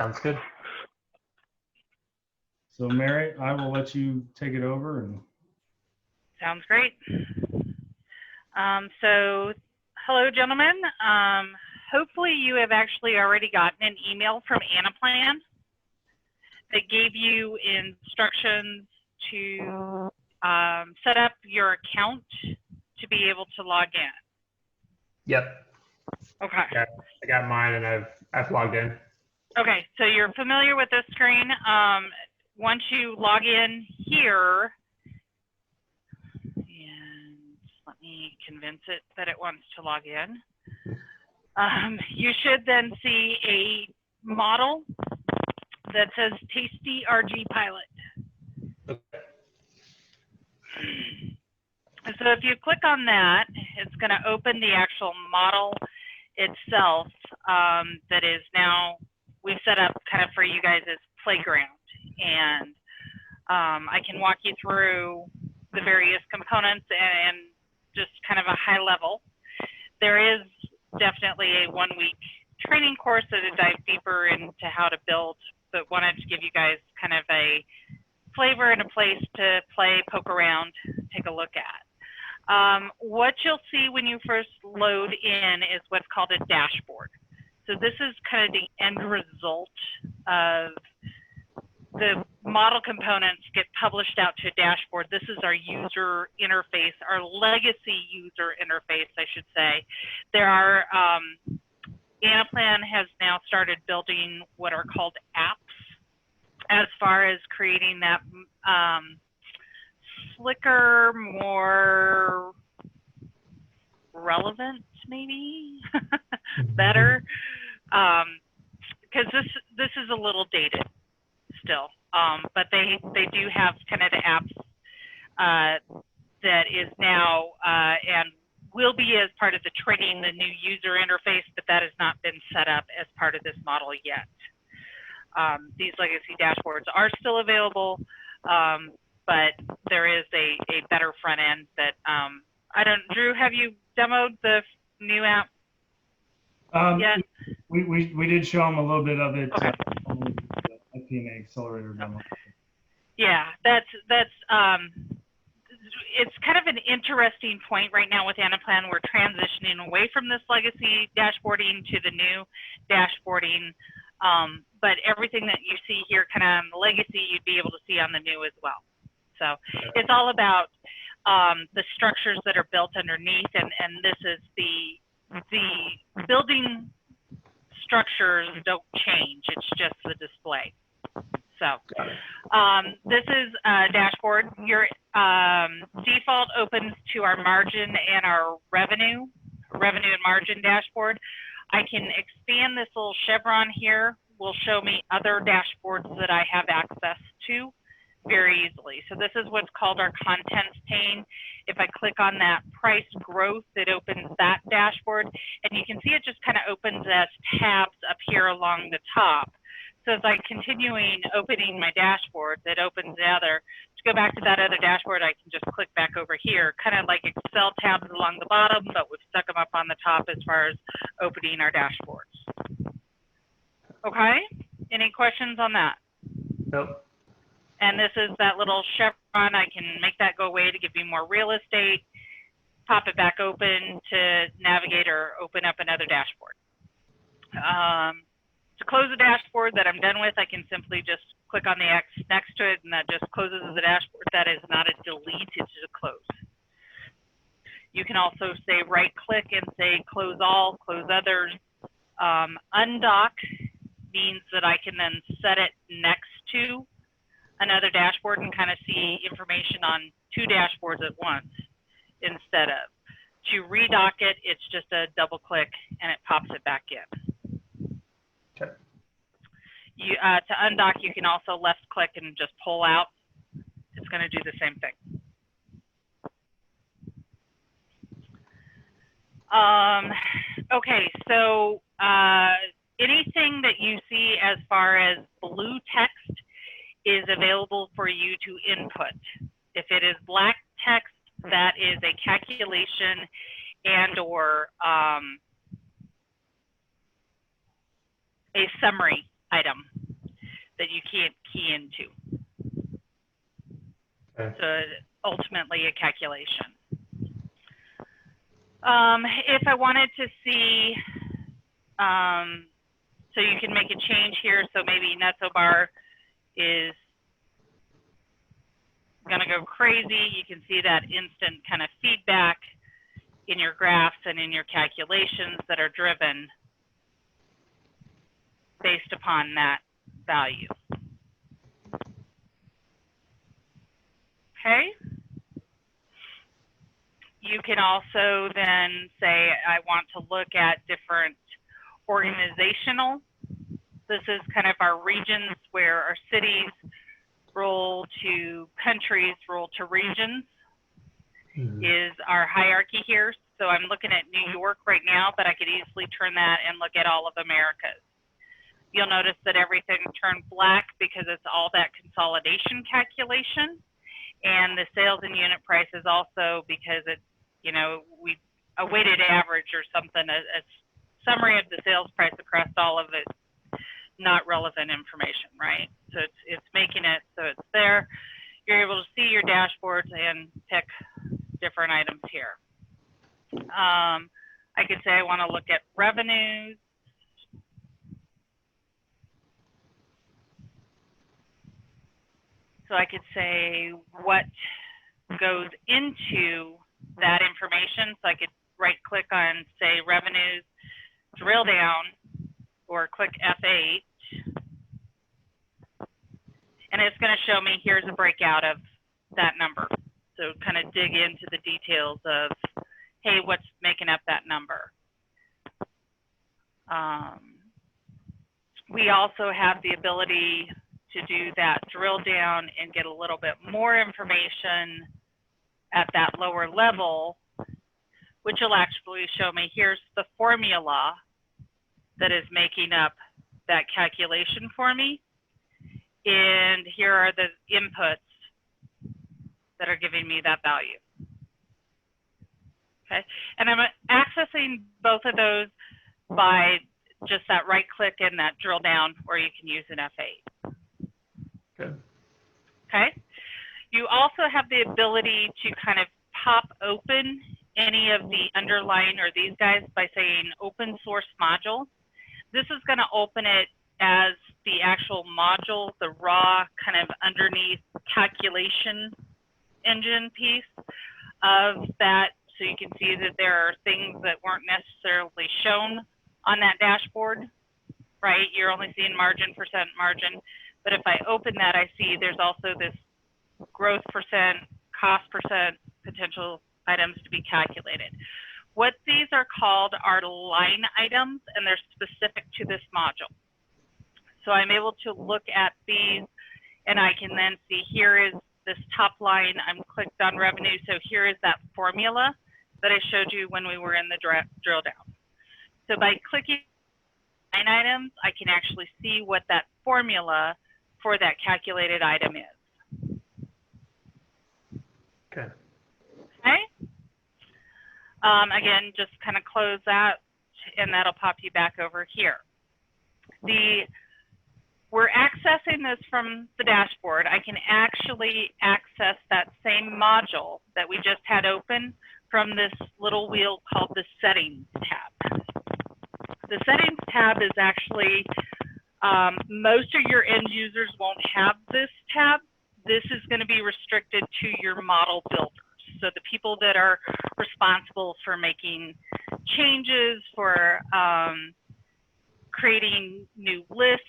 Sounds good. So Mary, I will let you take it over. And Sounds great. So hello, gentlemen. Hopefully you have actually already gotten an email from Anaplan that gave you instructions to set up your account to be able to log in. Yep. Okay. Yeah, I got mine and I've logged in. Okay, so you're familiar with this screen. Once you log in here, and let me convince it that it wants to log in. You should then see a model that says Tasty RG Pilot. Okay. So if you click on that, it's going to open the actual model itself that is now, we've set up kind of for you guys as playground. And I can walk you through the various components and just kind of a high level. There is definitely a 1-week training course that will dive deeper into how to build, but wanted to give you guys kind of a flavor and a place to play, poke around, take a look at. What you'll see when you first load in is what's called a dashboard. So this is kind of the end result of the model components get published out to a dashboard. This is our user interface, our legacy user interface, I should say. There are, Anaplan has now started building what are called apps as far as creating that slicker, more relevant, maybe, better, because this is a little dated still, but they do have kind of the apps that is now and will be as part of the training, the new user interface, but that has not been set up as part of this model yet. These legacy dashboards are still available, but there is a better front end that, I don't, Drew, have you demoed the new app yet? we did show them a little bit of it. Okay. FP&A Accelerator demo. Yeah, that's it's kind of an interesting point right now with Anaplan. We're transitioning away from this legacy dashboarding to the new dashboarding. But everything that you see here kind of on the legacy, you'd be able to see on the new as well. So it's all about the structures that are built underneath, and this is the building structures don't change. It's just the display. So this is a dashboard. Your default opens to our margin and our revenue and margin dashboard. I can expand this little chevron here, will show me other dashboards that I have access to very easily. So this is what's called our contents pane. If I click on that price growth, it opens that dashboard, and you can see it just kind of opens as tabs up here along the top. So as I continuing opening my dashboard, that opens the other. To go back to that other dashboard, I can just click back over here, kind of like Excel tabs along the bottom, but we've stuck them up on the top as far as opening our dashboards. Okay, any questions on that? Nope. And this is that little chevron. I can make that go away to give you more real estate, pop it back open to navigate or open up another dashboard. To close the dashboard that I'm done with, I can simply just click on the X next to it, and that just closes the dashboard. That is not a delete, it's just a close. You can also say right click and say close all, close others. Undock means that I can then set it next to another dashboard and kind of see information on 2 dashboards at once instead of. To redock it, it's just a double click and it pops it back in. Okay. You, to undock, you can also left click and just pull out. It's going to do the same thing. Okay, so anything that you see as far as blue text is available for you to input. If it is black text, that is a calculation and or a summary item that you can't key into. Okay. So ultimately a calculation. If I wanted to see, so you can make a change here. So maybe Netsobar is going to go crazy. You can see that instant kind of feedback in your graphs and in your calculations that are driven based upon that value. Okay. You can also then say, I want to look at different organizational. This is kind of our regions where our cities roll to countries, roll to regions, is our hierarchy here. So I'm looking at New York right now, but I could easily turn that and look at all of Americas. You'll notice that everything turned black because it's all that consolidation calculation. And the sales and unit price is also because it's, you know, a weighted average or something, a summary of the sales price across all of it, not relevant information, right? So it's making it so it's there. You're able to see your dashboards and pick different items here. I could say I want to look at revenues. So I could say what goes into that information. So I could right click on, say, revenues, drill down, or click F8. And it's going to show me, here's a breakout of that number. So kind of dig into the details of, hey, what's making up that number? We also have the ability to do that drill down and get a little bit more information at that lower level, which will actually show me here's the formula that is making up that calculation for me. And here are the inputs that are giving me that value. Okay, and I'm accessing both of those by just that right click and that drill down, or you can use an F8. Good. Okay, you also have the ability to kind of pop open any of the underlying or these guys by saying open source module. This is going to open it as the actual module, the raw kind of underneath calculation engine piece of that. So you can see that there are things that weren't necessarily shown on that dashboard, right? You're only seeing margin, percent margin. But if I open that, I see there's also this growth percent, cost percent, potential items to be calculated. What these are called are line items, and they're specific to this module. So I'm able to look at these, and I can then see here is this top line. I'm clicked on revenue, so here is that formula that I showed you when we were in the drill down. So by clicking line items, I can actually see what that formula for that calculated item is. Okay. Okay. Again, just kind of close that, and that'll pop you back over here. We're accessing this from the dashboard. I can actually access that same module that we just had open from this little wheel called the Settings tab. The Settings tab is actually, most of your end users won't have this tab. This is going to be restricted to your model builders. So the people that are responsible for making changes, for creating new lists,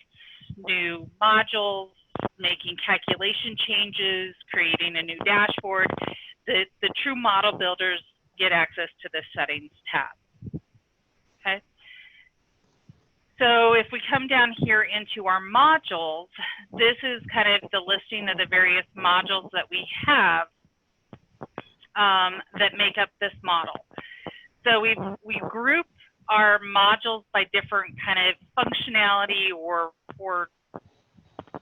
new modules, making calculation changes, creating a new dashboard. The true model builders get access to the Settings tab. Okay. So if we come down here into our modules, this is kind of the listing of the various modules that we have that make up this model. So we group our modules by different kind of functionality or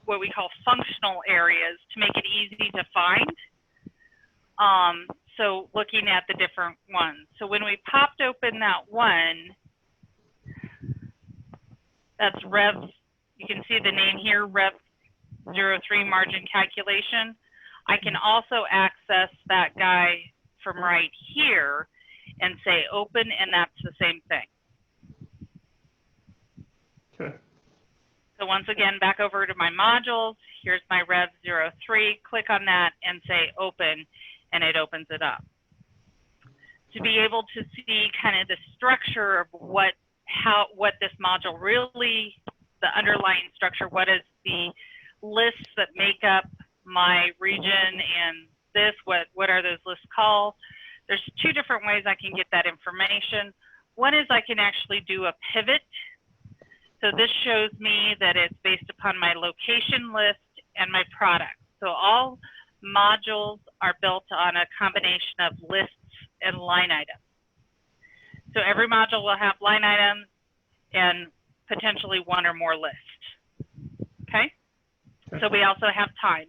what we call functional areas to make it easy to find. So looking at the different ones. So when we popped open that one, that's You can see the name here, Rev 03 margin calculation. I can also access that guy from right here and say open, and that's the same thing. Okay. So once again, back over to my modules. Here's my Rev 03. Click on that and say open, and it opens it up. To be able to see kind of the structure of what this module really, the underlying structure, what is the lists that make up my region and this, what are those lists called? There's two different ways I can get that information. One is I can actually do a pivot. So this shows me that it's based upon my location list and my product. So all modules are built on a combination of lists and line items. So every module will have line items and potentially one or more lists. Okay? So we also have time.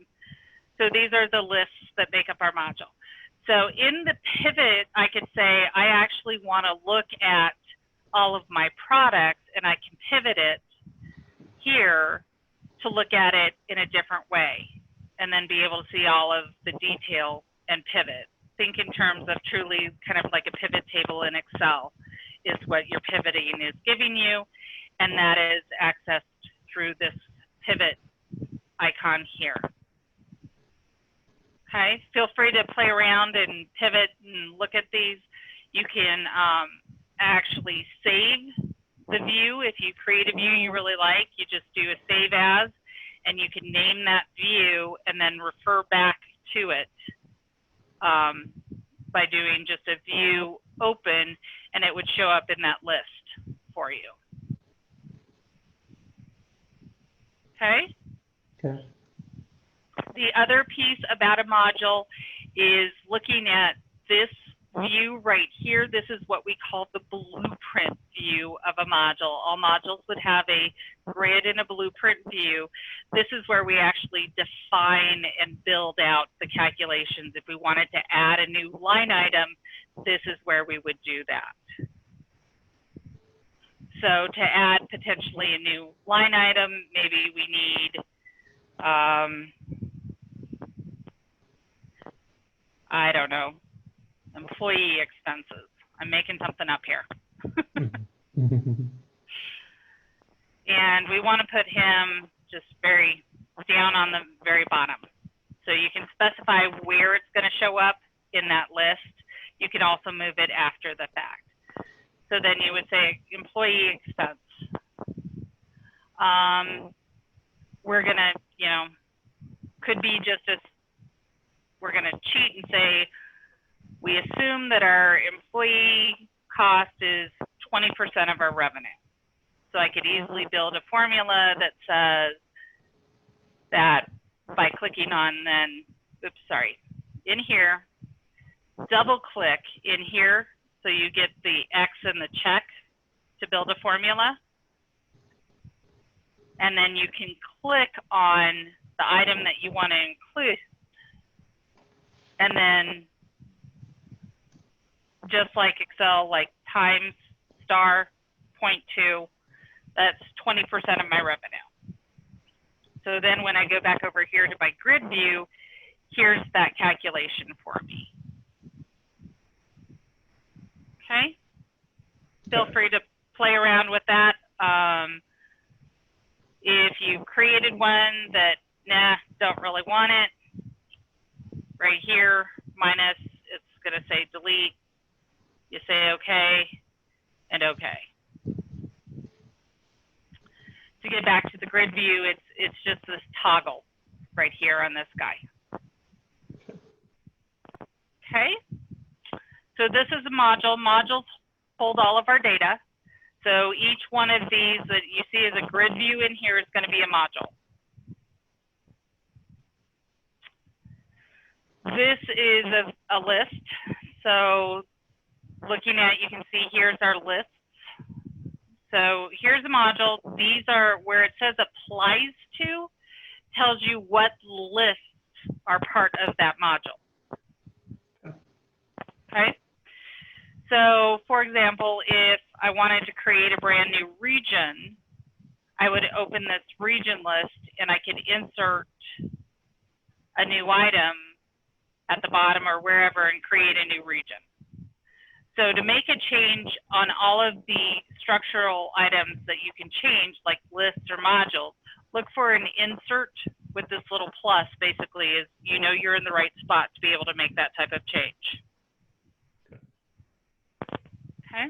So these are the lists that make up our module. So in the pivot, I could say I actually want to look at all of my products, and I can pivot it here to look at it in a different way and then be able to see all of the detail and pivot. Think in terms of truly kind of like a pivot table in Excel is what your pivoting is giving you, and that is accessed through this pivot icon here. Okay, feel free to play around and pivot and look at these. You can actually save the view. If you create a view you really like, you just do a save as, and you can name that view and then refer back to it by doing just a view open, and it would show up in that list for you. Okay? Okay. The other piece about a module is looking at this view right here. This is what we call the blueprint view of a module. All modules would have a grid and a blueprint view. This is where we actually define and build out the calculations. If we wanted to add a new line item, this is where we would do that. So to add potentially a new line item, maybe we need, I don't know, employee expenses. I'm making something up here. And we want to put him just very down on the very bottom. So you can specify where it's going to show up in that list. You can also move it after the fact. So then you would say employee expense. We're going to, you know, could be just as, we're going to cheat and say, we assume that our employee cost is 20% of our revenue. So I could easily build a formula that says that by clicking on then, oops, sorry, in here, double click in here so you get the X and the check to build a formula. And then you can click on the item that you want to include. And then just like Excel, like times star 0.2, that's 20% of my revenue. So then when I go back over here to my grid view, here's that calculation for me. Okay? Feel free to play around with that. If you created one that, nah, don't really want it, right here, minus, it's going to say delete. You say okay and okay. To get back to the grid view, it's just this toggle right here on this guy. Okay, so this is a module. Modules hold all of our data. So each one of these that you see as a grid view in here is going to be a module. This is a list. So looking at, you can see here's our lists. So here's a module. These are where it says applies to, tells you what lists are part of that module. Okay. So for example, if I wanted to create a brand new region, I would open this region list and I could insert a new item at the bottom or wherever and create a new region. So to make a change on all of the structural items that you can change, like lists or modules, look for an insert with this little plus, basically, is you know you're in the right spot to be able to make that type of change. Okay.